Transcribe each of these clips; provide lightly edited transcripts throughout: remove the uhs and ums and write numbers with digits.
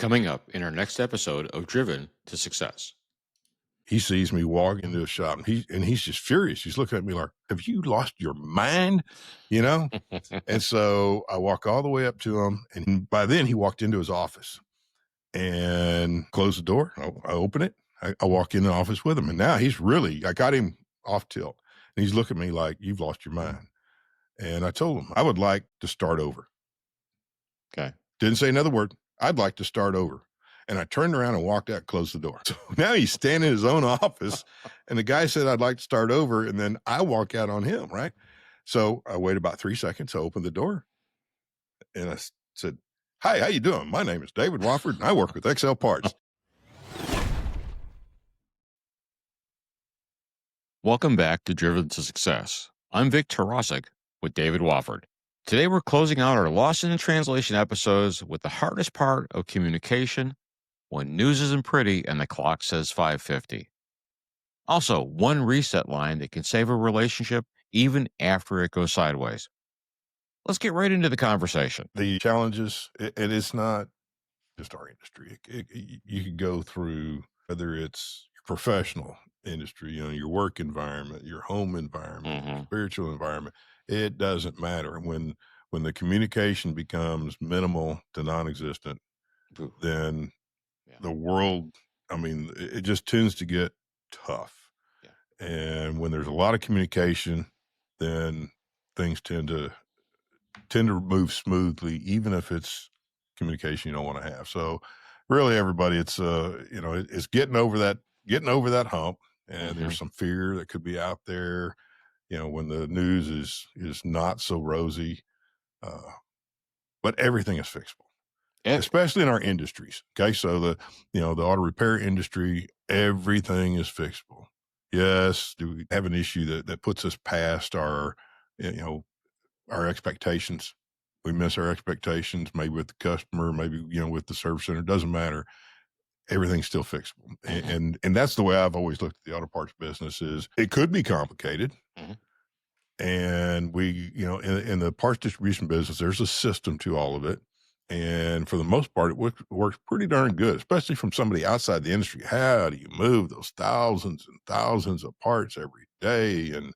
Coming up in our next episode of Driven to Success. He sees me walk into a shop and he's just furious. He's looking at me like, have you lost your mind? You know? And so I walk all the way up to him. And by then he walked into his office and closed the door. I open it. I walk in the office with him. And now I got him off tilt. And he's looking at me like, you've lost your mind. And I told him I would like to start over. Okay. Didn't say another word. I'd like to start over. And I turned around and walked out and closed the door. So now he's standing in his own office and the guy said, I'd like to start over. And then I walk out on him, right? So I wait about 3 seconds. I opened the door and I said, hi, how you doing? My name is David Wofford and I work with XL Parts. Welcome back to Driven to Success. I'm Vic Tarasik with David Wofford. Today we're closing out our Lost in Translation episodes with the hardest part of communication when news isn't pretty and the clock says 5:50. Also, one reset line that can save a relationship even after it goes sideways. Let's get right into the conversation. The challenges, and it's not just our industry. You could go through whether it's your professional industry, your work environment, your home environment, your spiritual environment. It doesn't matter when the communication becomes minimal to non-existent, then the world, it just tends to get tough. Yeah. And when there's a lot of communication, then things tend to move smoothly, even if it's communication you don't want to have. So really everybody, it's it's getting over that hump. And there's some fear that could be out there, when the news is not so rosy, but everything is fixable, especially in our industries. Okay. So the auto repair industry, everything is fixable. Yes. Do we have an issue that puts us past our expectations? We miss our expectations, maybe with the customer, maybe, with the service center, doesn't matter. Everything's still fixable. And that's the way I've always looked at the auto parts business. Is it could be complicated. And we, in the parts distribution business, there's a system to all of it. And for the most part, it works pretty darn good, especially from somebody outside the industry. How do you move those thousands and thousands of parts every day and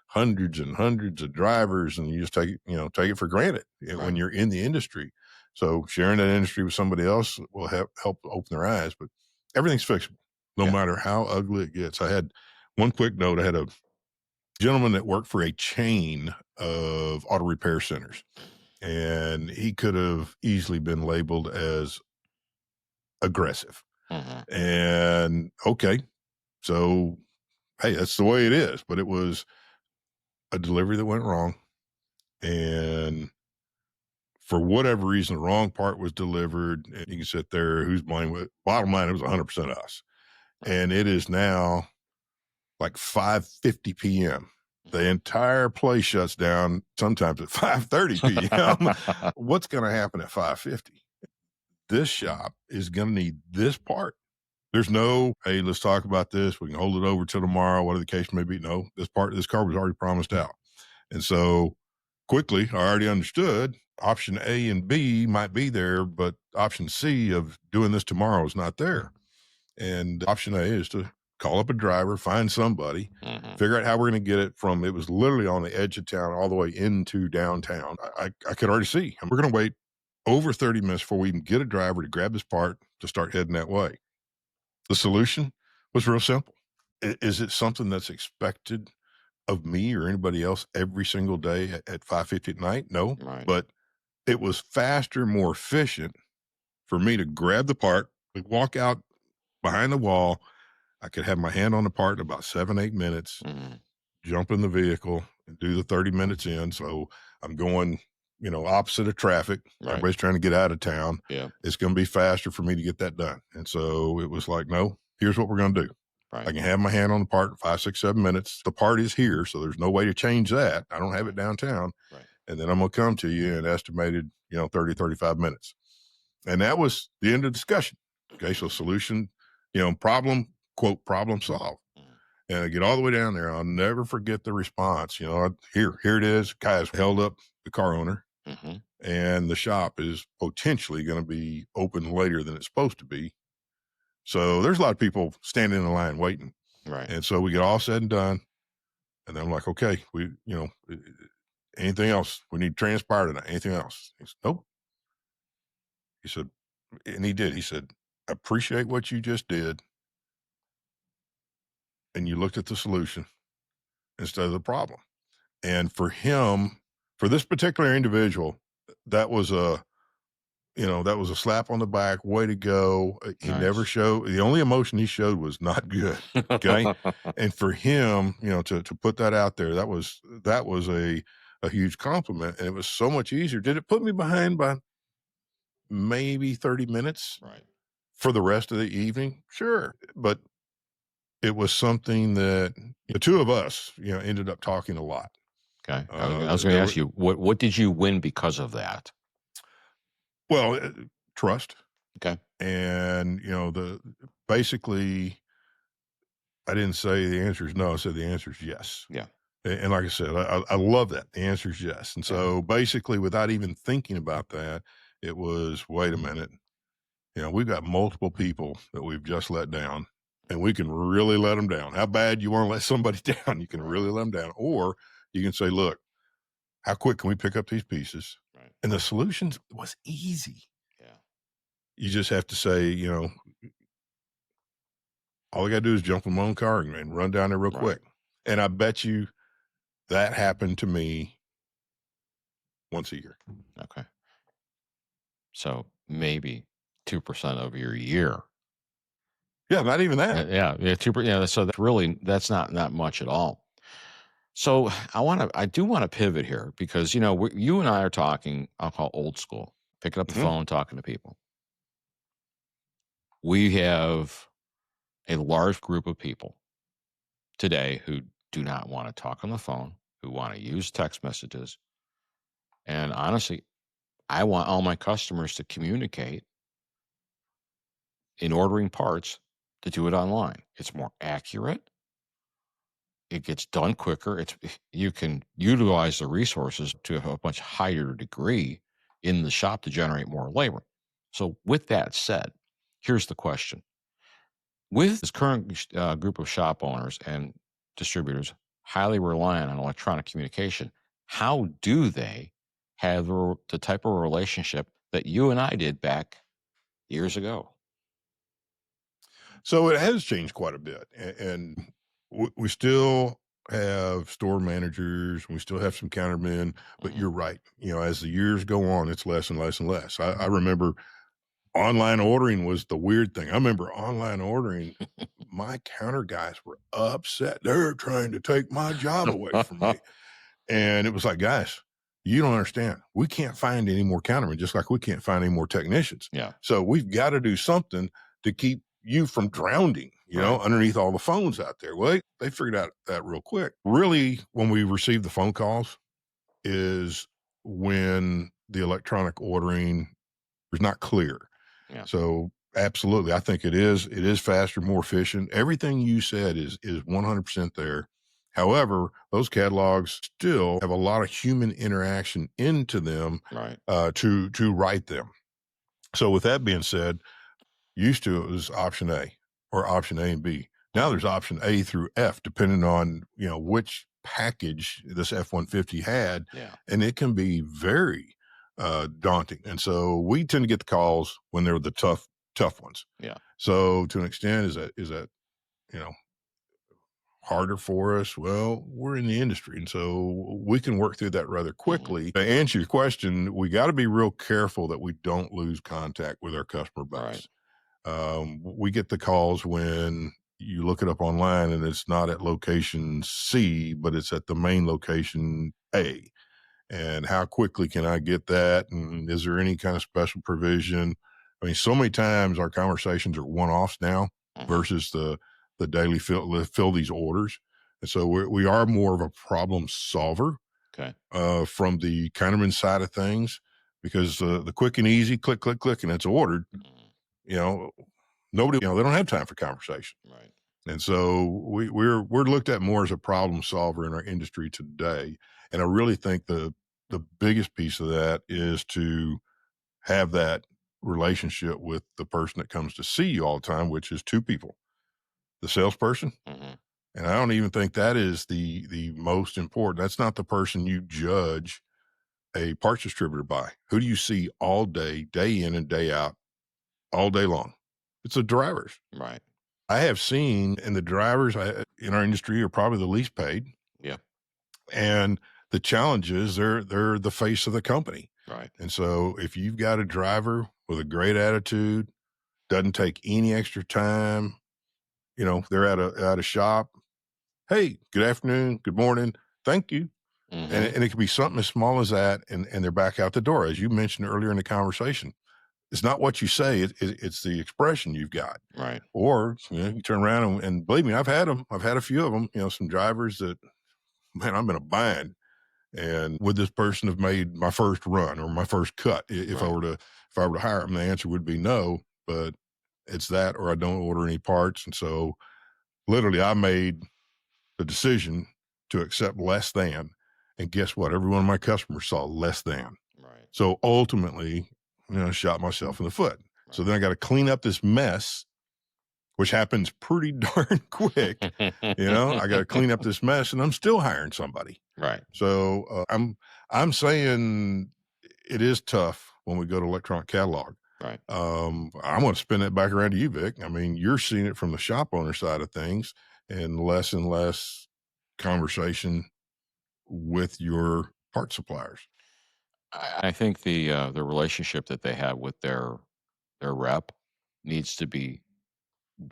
hundreds of drivers, and you just take it for granted when you're in the industry. So sharing that industry with somebody else will help open their eyes, but everything's fixable, no matter how ugly it gets. I had one quick note. I had a gentleman that worked for a chain of auto repair centers, and he could have easily been labeled as aggressive. And okay, so hey, that's the way it is. But it was a delivery that went wrong, and for whatever reason, the wrong part was delivered. And you can sit there, who's blame with? Bottom line, it was 100% us. And it is now like 5:50 p.m. The entire place shuts down sometimes at 5:30 p.m. What's going to happen at 5:50? This shop is going to need this part. There's no, hey, let's talk about this. We can hold it over till tomorrow, whatever the case may be. No, this car was already promised out. And so quickly, I already understood option A and B might be there, but option C of doing this tomorrow is not there. And option A is to call up a driver, find somebody, figure out how we're going to get it from, it was literally on the edge of town all the way into downtown. I could already see, and we're going to wait over 30 minutes before we can get a driver to grab this part to start heading that way. The solution was real simple. Is it something that's expected of me or anybody else every single day at 5:50 at night? No, but it was faster, more efficient for me to grab the part, walk out behind the wall. I could have my hand on the part in about 7-8 minutes, jump in the vehicle and do the 30 minutes in. So I'm going, opposite of traffic. Everybody's trying to get out of town. Yeah. It's going to be faster for me to get that done. And so it was like, no, here's what we're going to do. I can have my hand on the part in 5, 6, 7 minutes. The part is here, so there's no way to change that. I don't have it downtown. And then I'm going to come to you in estimated, 30, 35 minutes. And that was the end of the discussion. Okay, so solution, problem, quote, problem solved. And I get all the way down there. I'll never forget the response. Here it is. Guys held up the car owner. and the shop is potentially going to be open later than it's supposed to be. So there's a lot of people standing in line waiting. Right. And so we get all said and done. And then I'm like, okay, anything else? We need transpire tonight. Anything else? He said, nope. He said, and he did. He said, appreciate what you just did. And you looked at the solution instead of the problem. And for him, for this particular individual, that was a, that was a slap on the back. Way to go. He never Nice. showed, the only emotion he showed was not good. Okay. And for him, to put that out there, that was a huge compliment. And it was so much easier. Did it put me behind by maybe 30 minutes Right. for the rest of the evening? Sure. But it was something that the two of us, ended up talking a lot. Okay. I was going to There ask you, what did you win because of that? Well, trust. Okay. And, basically, I didn't say the answer is no. I said the answer is yes. Yeah. And like I said, I love that. The answer is yes. And so basically, without even thinking about that, it was, wait a minute. We've got multiple people that we've just let down, and we can really let them down. How bad you want to let somebody down, you can really let them down. Or you can say, look, how quick can we pick up these pieces? Right. And the solution was easy. Yeah. You just have to say, all I got to do is jump in my own car and run down there real Right. quick. And I bet you that happened to me once a year. Okay. So maybe 2% of your year. Yeah, not even that. Yeah. 2%. Yeah. So that's not much at all. So I do want to pivot here because, you and I are talking, I'll call old school, picking up the Mhm. phone, talking to people. We have a large group of people today who do not want to talk on the phone, who want to use text messages. And honestly, I want all my customers to communicate in ordering parts to do it online. It's more accurate. It gets done quicker. You can utilize the resources to a much higher degree in the shop to generate more labor. So, with that said, here's the question: with this current group of shop owners and distributors highly reliant on electronic communication, how do they have the type of relationship that you and I did back years ago? So it has changed quite a bit. And we still have store managers, we still have some countermen, but Mhm. you're right. As the years go on, it's less and less and less. I remember online ordering was the weird thing. I remember online ordering, my counter guys were upset. They're trying to take my job away from me. And it was like, guys, you don't understand. We can't find any more countermen, just like we can't find any more technicians. Yeah. So we've got to do something to keep you from drowning, Right. underneath all the phones out there. Well, they figured out that real quick. Really, when we receive the phone calls is when the electronic ordering is not clear. Yeah. So absolutely, I think it is. It is faster, more efficient. Everything you said is 100% there. However, those catalogs still have a lot of human interaction into them Right. to write them. So with that being said, used to it was option A or option A and B. Now Mhm. there's option A through F, depending on which package this F-150 had, Yeah. and it can be very daunting. And so we tend to get the calls when they're the tough ones. Yeah. So to an extent, is that you know harder for us? Well, we're in the industry, and so we can work through that rather Mhm. quickly. To answer your question, we got to be real careful that we don't lose contact with our customer Right. base. We get the calls when you look it up online and it's not at location C, but it's at the main location A. And how quickly can I get that? And is there any kind of special provision? I mean, so many times our conversations are one offs now Mhm. versus the daily fill these orders. And so we are more of a problem solver Okay. from the Kinerman side of things because the quick and easy click, click, click, and it's ordered. Mhm. You know, nobody, they don't have time for conversation. Right. And so we're looked at more as a problem solver in our industry today. And I really think the biggest piece of that is to have that relationship with the person that comes to see you all the time, which is two people, the salesperson. Mm-hmm. And I don't even think that is the most important. That's not the person you judge a parts distributor by. Who do you see all day, day in and day out, all day long? It's the drivers. Right. I have seen, and the drivers in our industry are probably the least paid. Yeah. And the challenge is they're the face of the company. Right. And so if you've got a driver with a great attitude, doesn't take any extra time, they're at a shop. Hey, good afternoon, good morning, thank you. Mm-hmm. And it could be something as small as that, and they're back out the door. As you mentioned earlier in the conversation, it's not what you say; it's the expression you've got. Right. Or you turn around and believe me, I've had them. I've had a few of them. Some drivers that, man, I'm in a bind, and would this person have made my first run or my first cut if I were to hire them? The answer would be no. But it's that, or I don't order any parts, and so literally, I made the decision to accept less than. And guess what? Every one of my customers saw less than. Right. So ultimately, shot myself in the foot. Right. So then I got to clean up this mess, which happens pretty darn quick. I got to clean up this mess, and I'm still hiring somebody. Right. So I'm saying it is tough when we go to electronic catalog. Right. I'm going to spin it back around to you, Vic. I mean, you're seeing it from the shop owner side of things, and less conversation with your part suppliers. I think the relationship that they have with their rep needs to be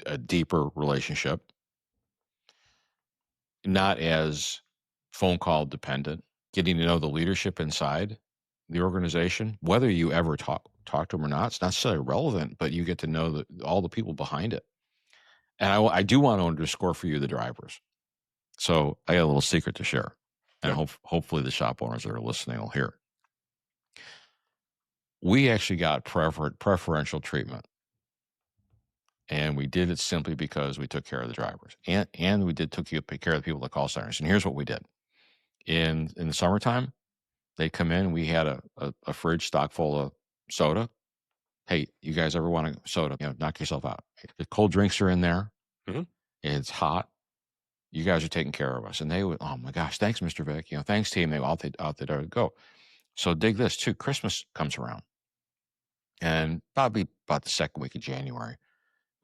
a deeper relationship, not as phone call dependent. Getting to know the leadership inside the organization, whether you ever talk to them or not, it's not necessarily relevant, but you get to know all the people behind it. And I do want to underscore for you the drivers. So I got a little secret to share, and hopefully the shop owners that are listening will hear. We actually got preferential treatment, and we did it simply because we took care of the drivers, and we took care of the people at the call centers. And here's what we did: in the summertime, they come in. We had a fridge stock full of soda. Hey, you guys ever want a soda? Knock yourself out. The cold drinks are in there. Mm-hmm. It's hot. You guys are taking care of us. And they would, oh my gosh, thanks, Mr. Vic. Thanks, team. They out the door to go. So dig this too. Christmas comes around, and probably about the second week of January,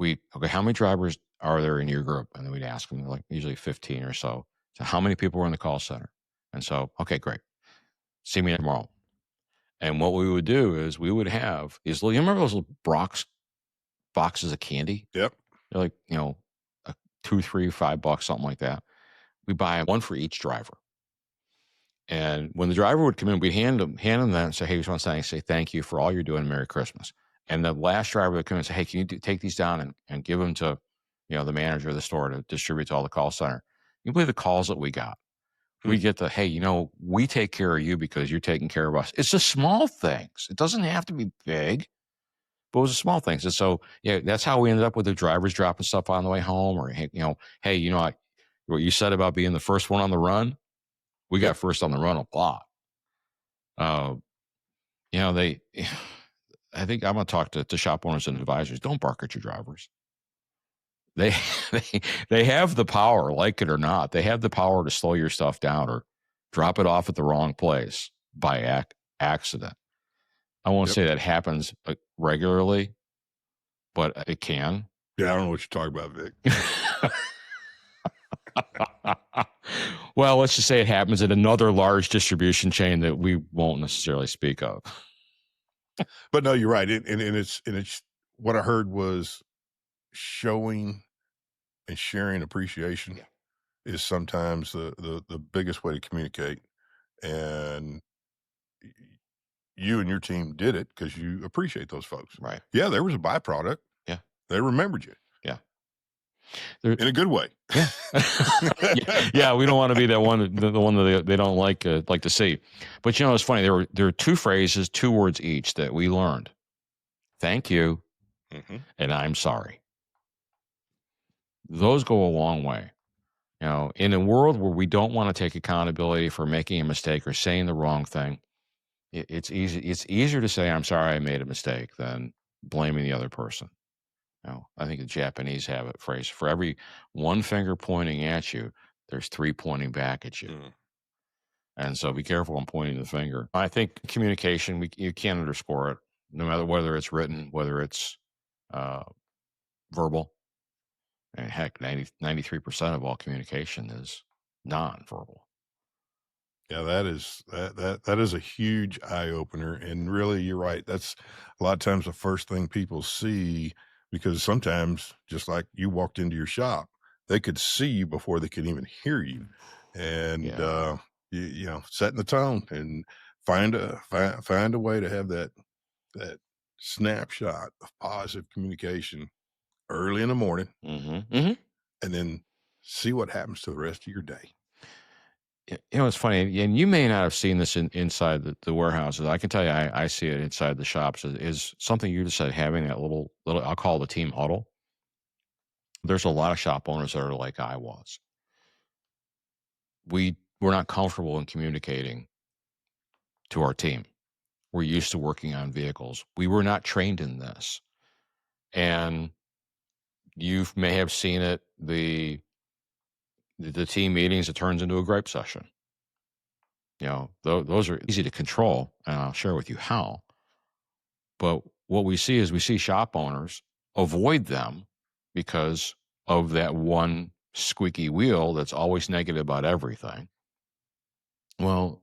how many drivers are there in your group? And then we'd ask them, like usually 15 or so. So how many people were in the call center? And so, okay, great. See me tomorrow. And what we would do is we would have these little, you remember those little boxes of candy? Yep. They're like, $2, $3, $5, something like that. We buy one for each driver. And when the driver would come in, we'd hand them that and say, hey, we just want to say thank you for all you're doing. Merry Christmas. And the last driver would come in and say, hey, can you take these down and give them to, the manager of the store to distribute to all the call center? You believe the calls that we got? We get the, hey, we take care of you because you're taking care of us. It's the small things. It doesn't have to be big, but it was the small things. And so, that's how we ended up with the drivers dropping stuff on the way home, or, hey, what you said about being the first one on the run, we got first on the run a lot. I think I'm going to talk to shop owners and advisors. Don't bark at your drivers. They have the power, like it or not. They have the power to slow your stuff down or drop it off at the wrong place by accident. I won't say that happens regularly, but it can. Yeah, I don't know what you're talking about, Vic. Well, let's just say it happens at another large distribution chain that we won't necessarily speak of. But no, you're right. And it's what I heard was showing and sharing appreciation is sometimes the biggest way to communicate. And you and your team did it because you appreciate those folks. Right. Yeah, there was a byproduct. Yeah. They remembered you. Yeah. In a good way. Yeah. Yeah, we don't want to be that one, the one that they don't like to see. But it's funny. There are two phrases, two words each that we learned. Thank you, and I'm sorry. Those go a long way. In a world where we don't want to take accountability for making a mistake or saying the wrong thing, it's easy. It's easier to say, I'm sorry I made a mistake than blaming the other person. I think the Japanese have a phrase for every one finger pointing at you, there's three pointing back at you. Mm. And so be careful when pointing the finger. I think communication, you can't underscore it, no matter whether it's written, whether it's uh, verbal. And heck, 93% of all communication is nonverbal. Yeah, that is a huge eye opener, and really, you're right. That's a lot of times the first thing people see, because sometimes, just like you walked into your shop, they could see you before they could even hear you, and Yeah. setting the tone and find a way to have that snapshot of positive communication early in the morning, Hmm. and then see what happens to the rest of your day. It's funny, and you may not have seen this inside the warehouses. I can tell you, I see it inside the shops. Is something you just said, having that little, I'll call it the team huddle. There's a lot of shop owners that are like I was. We're not comfortable in communicating to our team. We're used to working on vehicles. We were not trained in this, and you may have seen it. The team meetings, it turns into a gripe session. Those are easy to control, and I'll share with you how. But what we see is we see shop owners avoid them because of that one squeaky wheel that's always negative about everything. Well,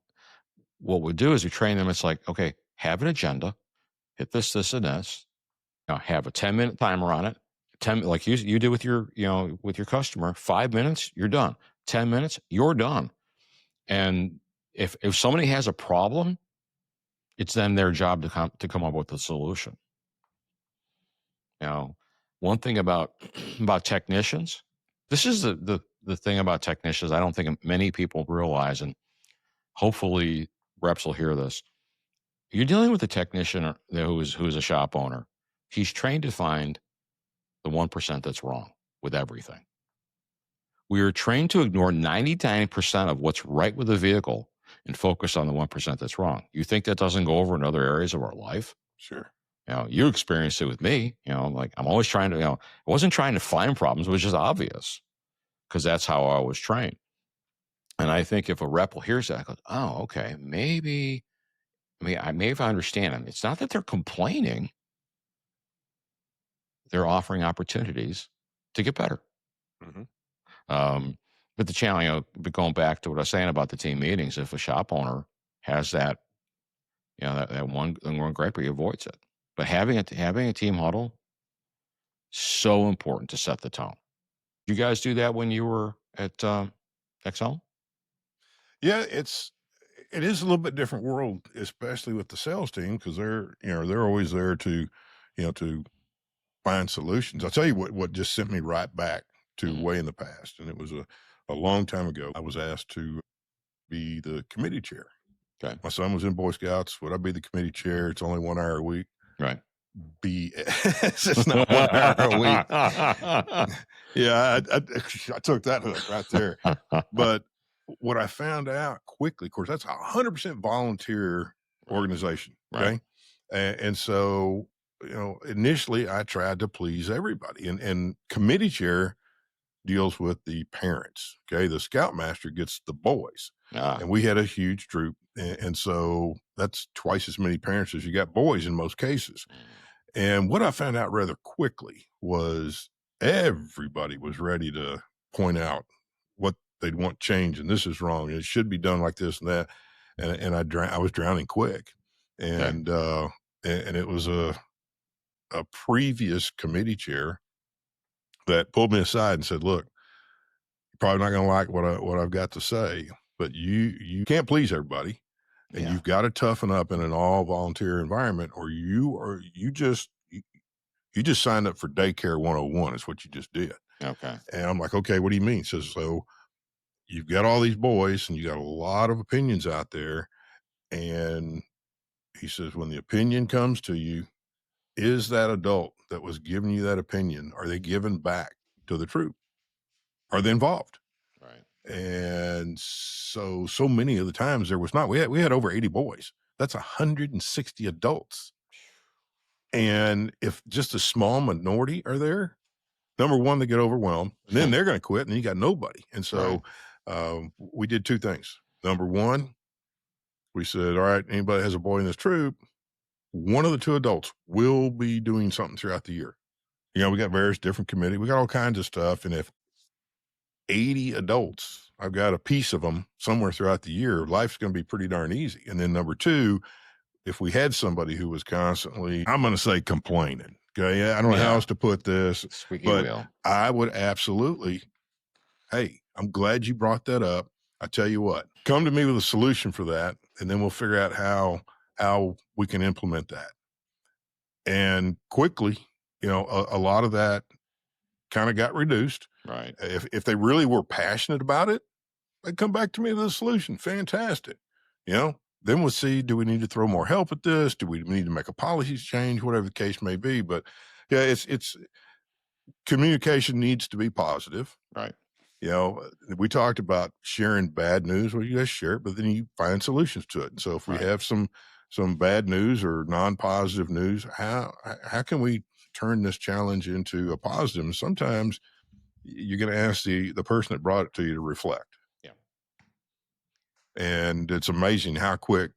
what we do is we train them. It's like, okay, have an agenda, hit this, and this. Have a 10-minute timer on it. 10, like you do with with your customer. 5 minutes, you're done. 10 minutes, you're done. And if somebody has a problem, it's then their job to come up with a solution. You know, One thing about about technicians, this is the thing about technicians. I don't think many people realize, and hopefully reps will hear this. You're dealing with a technician who's a shop owner. He's trained to find the 1% that's wrong with everything. We are trained to ignore 99% of what's right with the vehicle and focus on the 1% that's wrong. You think that doesn't go over in other areas of our life? Sure. You experienced it with me. Like I'm always trying to, I wasn't trying to find problems. It was just obvious because that's how I was trained. And I think if a rep will hear that, goes, oh, okay, maybe, I may have understand them. It's not that they're complaining. They're offering opportunities to get better. Hmm. Um, but the challenge, but going back to what I was saying about the team meetings, if a shop owner has that, that one gripe, he avoids it. But having a team huddle, so important to set the tone. You guys do that when you were at XL? Yeah, it is a little bit different world, especially with the sales team, because they're always there to find solutions. I'll tell you what just sent me right back to Mhm. way in the past, and it was a long time ago. I was asked to be the committee chair. Okay. My son was in Boy Scouts. Would I be the committee chair? It's only 1 hour a week. Right. BS. It's not 1 hour a week. Yeah, I took that hook right there. But what I found out quickly, of course, that's a 100% volunteer Right. organization. Right. Okay. And so, initially I tried to please everybody, and committee chair deals with the parents. Okay. The scoutmaster gets the boys, Ah. and we had a huge troop. And so that's twice as many parents as you got boys in most cases. And what I found out rather quickly was everybody was ready to point out what they'd want changed, and this is wrong, and it should be done like this and that. And I was drowning quick, Okay. and it was a previous committee chair that pulled me aside and said, "Look, you're probably not going to like what I've got to say, but you can't please everybody, and Yeah. you've got to toughen up in an all volunteer environment, or you just signed up for daycare 101 is what you just did." Okay. And I'm like, "Okay, what do you mean?" He says, "So you've got all these boys and you got a lot of opinions out there." And he says, "When the opinion comes to you, is that adult that was giving you that opinion, are they giving back to the troop? Are they involved?" And so many of the times there was not. We had over 80 boys. That's 160 adults. And if just a small minority are there, number one, they get overwhelmed, and then they're going to quit, and you got nobody. And Right. so we did two things. Number one, we said, all right, anybody has a boy in this troop, one of the two adults will be doing something throughout the year. We got various different committees. We got all kinds of stuff. And if 80 adults, I've got a piece of them somewhere throughout the year, life's going to be pretty darn easy. And then number two, if we had somebody who was constantly, I'm going to say complaining. Okay. I don't know how Yeah. else to put this, Squeaky but wheel. I would absolutely, hey, I'm glad you brought that up. I tell you what, come to me with a solution for that, and then we'll figure out how we can implement that. And quickly, a lot of that kind of got reduced. Right. If they really were passionate about it, they'd come back to me with a solution. Fantastic. Then we'll see, do we need to throw more help at this? Do we need to make a policy change? Whatever the case may be. But yeah, it's communication needs to be positive. Right. We talked about sharing bad news. Well, you guys share it, but then you find solutions to it. And so if we Right. have some bad news or non-positive news, how can we turn this challenge into a positive? And sometimes you're going to ask the person that brought it to you to reflect. Yeah. And it's amazing how quick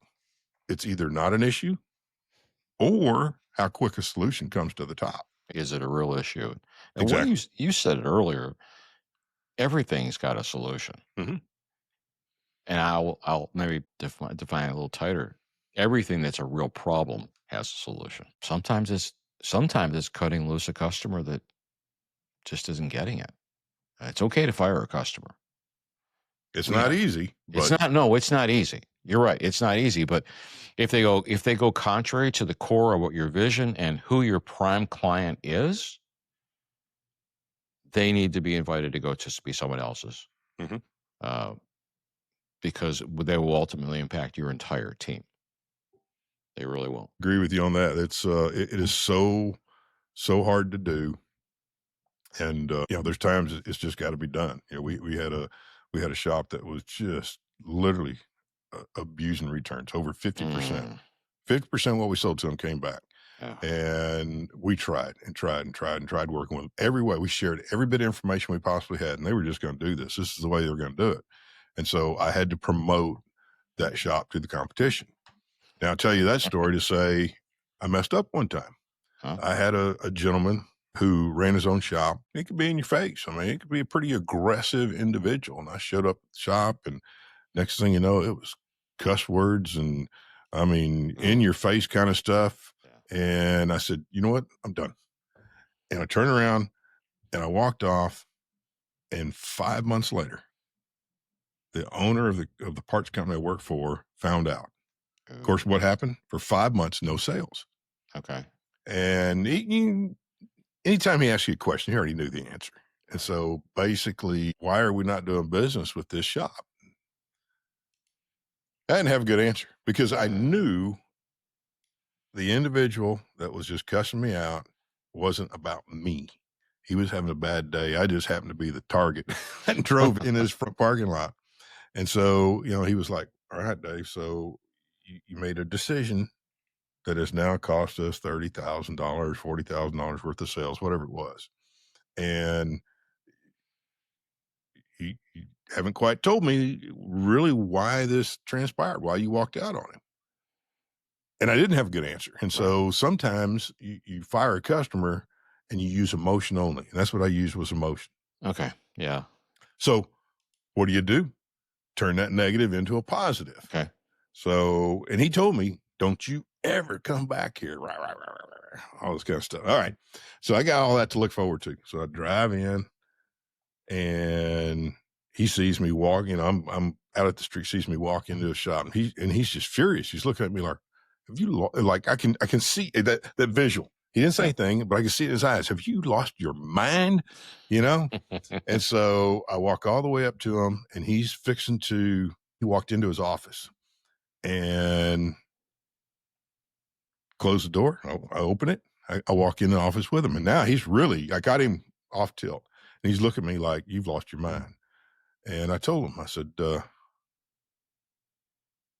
it's either not an issue or how quick a solution comes to the top. Is it a real issue? And Exactly. what you said it earlier, everything's got a solution. Mhm. And I'll maybe define it a little tighter. Everything that's a real problem has a solution. Sometimes it's cutting loose a customer that just isn't getting it. It's okay to fire a customer. It's not easy, but It's not easy. You're right. It's not easy, but if they go contrary to the core of what your vision and who your prime client is, they need to be invited to go to be someone else's. Mhm. Because they will ultimately impact your entire team. They really will. agree with you on that. It's it is so hard to do. And there's times it's just got to be done. We had a shop that was just literally abusing returns over 50%. 50% of what we sold to them came back. Yeah. And we tried and tried and tried and tried working with them every way. We shared every bit of information we possibly had, and they were just going to do this. This is the way they were going to do it. And so I had to promote that shop to the competition. Now, I'll tell you that story to say I messed up one time. Huh? I had a gentleman who ran his own shop. He could be in your face. I mean, he could be a pretty aggressive individual. And I showed up at the shop, and next thing you know, it was cuss words and, in your face kind of stuff. Yeah. And I said, you know what? I'm done. And I turned around and I walked off. And 5 months later, the owner of the parts company I worked for found out. Of course, what happened? For 5 months, no sales. Okay. And anytime he asked you a question, he already knew the answer. And so basically, why are we not doing business with this shop? I didn't have a good answer because I knew the individual that was just cussing me out wasn't about me. He was having a bad day. I just happened to be the target and drove in his front parking lot. And so, he was like, all right, Dave, so you made a decision that has now cost us $30,000, $40,000 worth of sales, whatever it was. And you haven't quite told me really why this transpired, why you walked out on him. And I didn't have a good answer. And so sometimes you fire a customer and you use emotion only. And that's what I used was emotion. Okay. Yeah. So what do? Turn that negative into a positive. Okay. So, and he told me, don't you ever come back here. All this kind of stuff. All right. So I got all that to look forward to. So I drive in and he sees me walking. I'm out at the street, sees me walk into a shop, and he's just furious. He's looking at me like, have you like, I can see that visual. He didn't say anything, but I can see it in his eyes. Have you lost your mind? And so I walk all the way up to him, and he walked into his office and closed the door. I open it. I walk in the office with him, and now I got him off tilt, and he's looking at me like, you've lost your mind. And I told him, I said,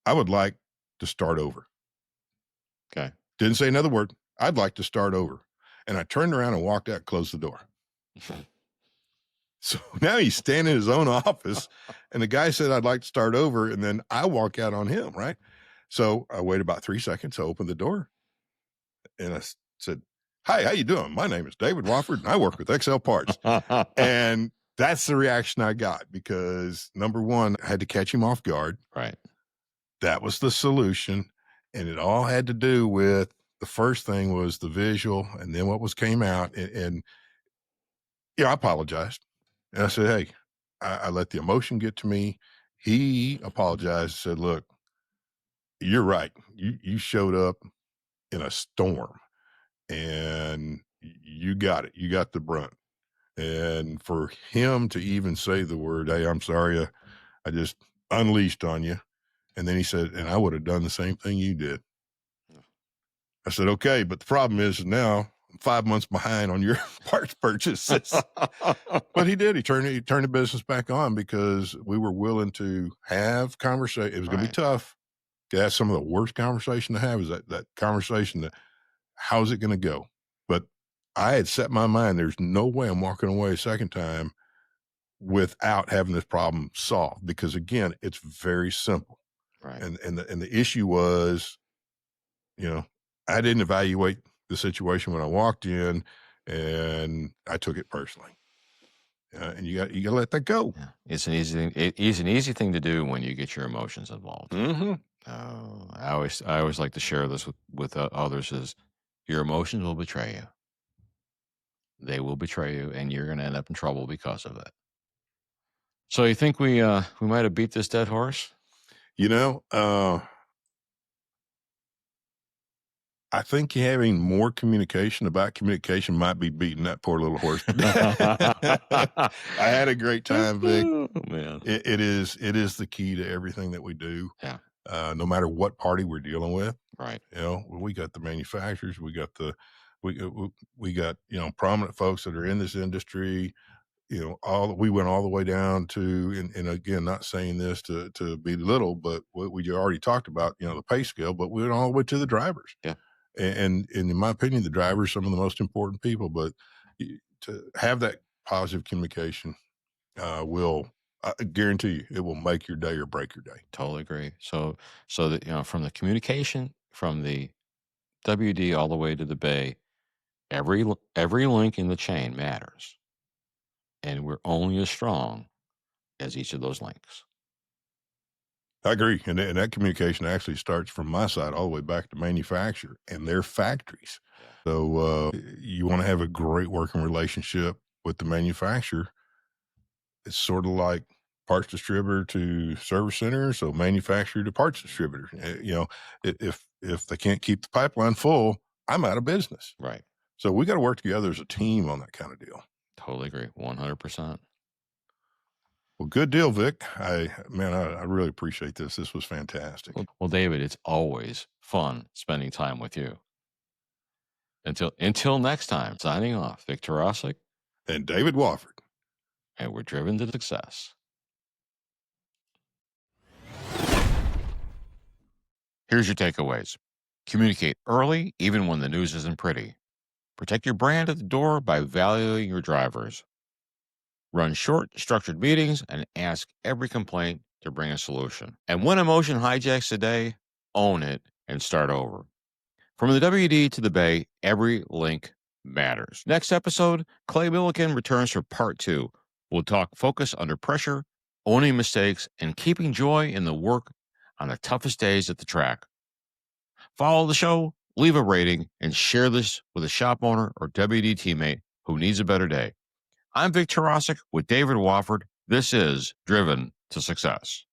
I would like to start over. Okay. Didn't say another word. I'd like to start over. And I turned around and walked out, closed the door. So now he's standing in his own office, and the guy said, I'd like to start over. And then I walk out on him, right? So I waited about 3 seconds. I opened the door and I said, hi, how you doing? My name is David Wofford, and I work with XL Parts. And that's the reaction I got because, number one, I had to catch him off guard. Right. That was the solution. And it all had to do with the first thing was the visual and then what came out. And I apologized. And I said, hey, I let the emotion get to me. He apologized and said, look, you're right. You showed up in a storm and you got it. You got the brunt. And for him to even say the word, hey, I'm sorry, I just unleashed on you. And then he said, and I would have done the same thing you did. I said, okay, but the problem is now I'm 5 months behind on your parts purchases. But he did. He turned the business back on because we were willing to have conversation. It was going to be tough. That's some of the worst conversation to have is that conversation that how's it going to go? But I had set my mind. There's no way I'm walking away a second time without having this problem solved because again, it's very simple. Right. And the issue was, I didn't evaluate the situation when I walked in, and I took it personally. And you got to let that go. Yeah. It's an easy thing. It's an easy thing to do when you get your emotions involved. Mm-hmm. I always like to share this with others is your emotions will betray you. They will betray you, and you're going to end up in trouble because of it. So you think we might have beat this dead horse? I think having more communication about communication might be beating that poor little horse. I had a great time, Vic. Oh, man. It is the key to everything that we do. Yeah. No matter what party we're dealing with. Right. We got the manufacturers, we got we got, prominent folks that are in this industry, we went all the way down to, and again, not saying this to belittle, but what we already talked about, the pay scale, but we went all the way to the drivers. Yeah. And in my opinion, the drivers are some of the most important people, but to have that positive communication I guarantee you, it will make your day or break your day. Totally agree. So that, from the communication, from the WD all the way to the bay, every link in the chain matters. And we're only as strong as each of those links. I agree. And that communication actually starts from my side all the way back to manufacturer and their factories. Yeah. So you want to have a great working relationship with the manufacturer. It's sort of like parts distributor to service center, so manufacturer to parts distributor. If they can't keep the pipeline full, I'm out of business. Right. So we got to work together as a team on that kind of deal. Totally agree. 100%. Well, good deal, Vic. I really appreciate this. This was fantastic. Well, David, it's always fun spending time with you. Until next time, signing off, Vic Tarasik and David Wofford. And we're driven to success. Here's your takeaways. Communicate early, even when the news isn't pretty. Protect your brand at the door by valuing your drivers. Run short, structured meetings and ask every complaint to bring a solution. And when emotion hijacks the day, own it and start over. From the WD to the Bay, every link matters. Next episode, Clay Milliken returns for part 2. We'll talk focus under pressure, owning mistakes, and keeping joy in the work on the toughest days at the track. Follow the show, leave a rating, and share this with a shop owner or WD teammate who needs a better day. I'm Vic Tarasik with David Wofford. This is Driven to Success.